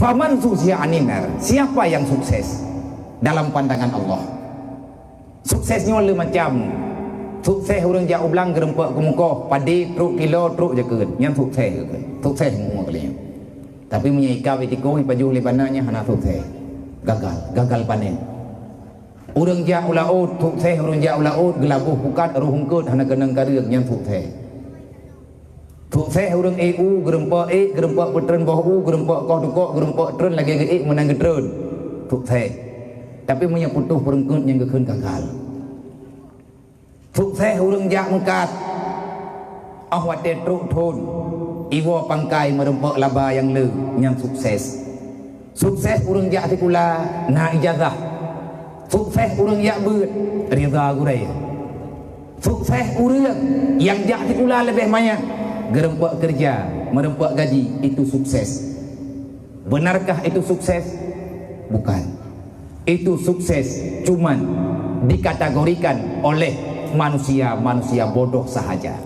Faman zuhziha 'anil nar, siapa yang sukses dalam pandangan Allah? Suksesnya le macam sukses orang jauh belang gerempak ke muka padi truk kilo truk je keun yang sukses semua kalian. Tapi menyikap itiko paju libananya hana sukses gagal panen. Orang jauh laut sukses, orang jauh laut gelabuh pukat aruh hungkut hana kenang kariak yang sukses. Sukses orang EU gerempak petren bahu gerempak kau dukok gerempak tren lagi ke menang getren sukses. Tapi punya putuh perengkut yang keun gagal. Sukses orang jak mengkat awate truk thun iwo pangkai merempak laba yang le yang sukses. Sukses orang jak sekula na ijazah. Sukses orang jak beut rida gurai. Sukses orang yang jak sekula lebih banyak gerempak kerja merempak gaji, itu sukses. Benarkah itu sukses? Bukan. Itu sukses cuman dikategorikan oleh manusia bodoh sahaja.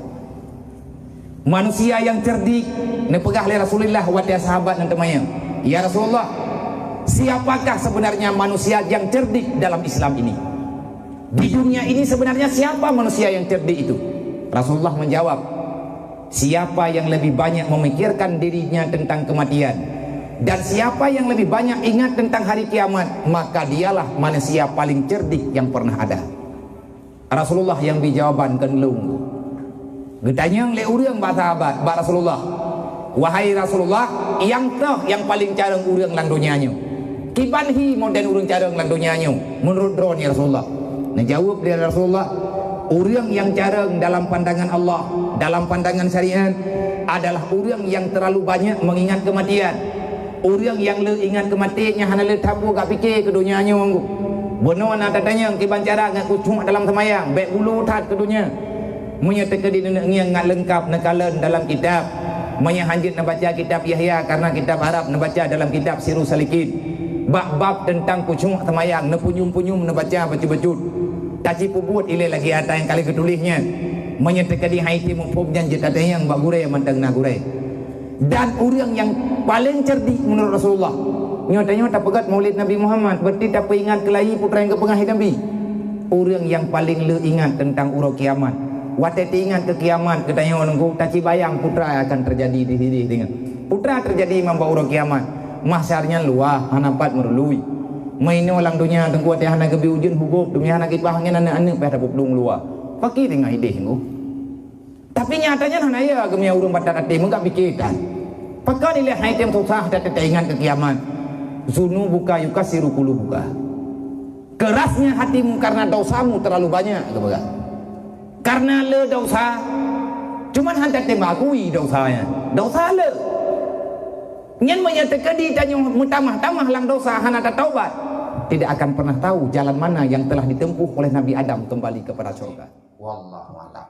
Manusia yang cerdik nepegah oleh Rasulullah wa sahabat dan temannya. Ya Rasulullah, siapakah sebenarnya manusia yang cerdik dalam Islam ini? Di dunia ini sebenarnya siapa manusia yang cerdik itu? Rasulullah menjawab, siapa yang lebih banyak memikirkan dirinya tentang kematian dan siapa yang lebih banyak ingat tentang hari kiamat, maka dialah manusia paling cerdik yang pernah ada. Rasulullah yang dijawaban kenlung getanya le urang ba sahabat ba Rasulullah, wahai Rasulullah, yang paling careng urang lang dunianya kibanhi modern urang careng lang dunianya menurut drone ya Rasulullah. Nah jawab dia Rasulullah, urang yang careng dalam pandangan Allah, dalam pandangan syariat adalah urang yang terlalu banyak mengingat kematian. Urang yang le ingat kematiannya hana le tapu gak fikir ke dunianya manggu. Benar nak tanya kiban cara ngat kucung dalam semayang baik bulu tat ke dunia menyatakan di dunia ngat lengkap nakalan dalam kitab menyahanjit nak baca kitab Yahya karena kitab Arab nak baca dalam kitab Sirus Salikin bab-bab tentang kucung semayang nak punyum-punyum nak baca baca-bacut taci pubut ile lagi ada yang kali ketulisnya menyatakan di haiti mufum janji tanya yang bak gurai mantang na gurai. Dan orang yang paling cerdik menurut Rasulullah nyata-nyata pegat maulid Nabi Muhammad berarti tak ingat kelahi putra yang kepengah Nabi. Orang yang paling le ingat tentang urau kiamat. Wateti ingat ke kiamat katanya menunggu taci bayang putra akan terjadi di sini dengan. Putra terjadi membawa urau kiamat. Mahsyarnya luah hanapat merului. Maino lang dunia tengku ati hana gebi ujun hubup demi hana kipahnya anak-anak pada bublung luah. Fakir dengan ide ngo. Tapi nyatanya hana ya gemia urung batat ati mengak pikirkan. Pakai nilai haitem susah dan ingat ke kiamat. Zunu buka yukasiru kulu buka. Kerasnya hatimu karena dosamu terlalu banyak, karena le dosa. Cuman hendak tembakui dosanya. Dosa le. Nyen menyatakan di tanya mutamah-tamah lang dosa hana taubat. Tidak akan pernah tahu jalan mana yang telah ditempuh oleh Nabi Adam kembali kepada surga. Wallahu a'lam.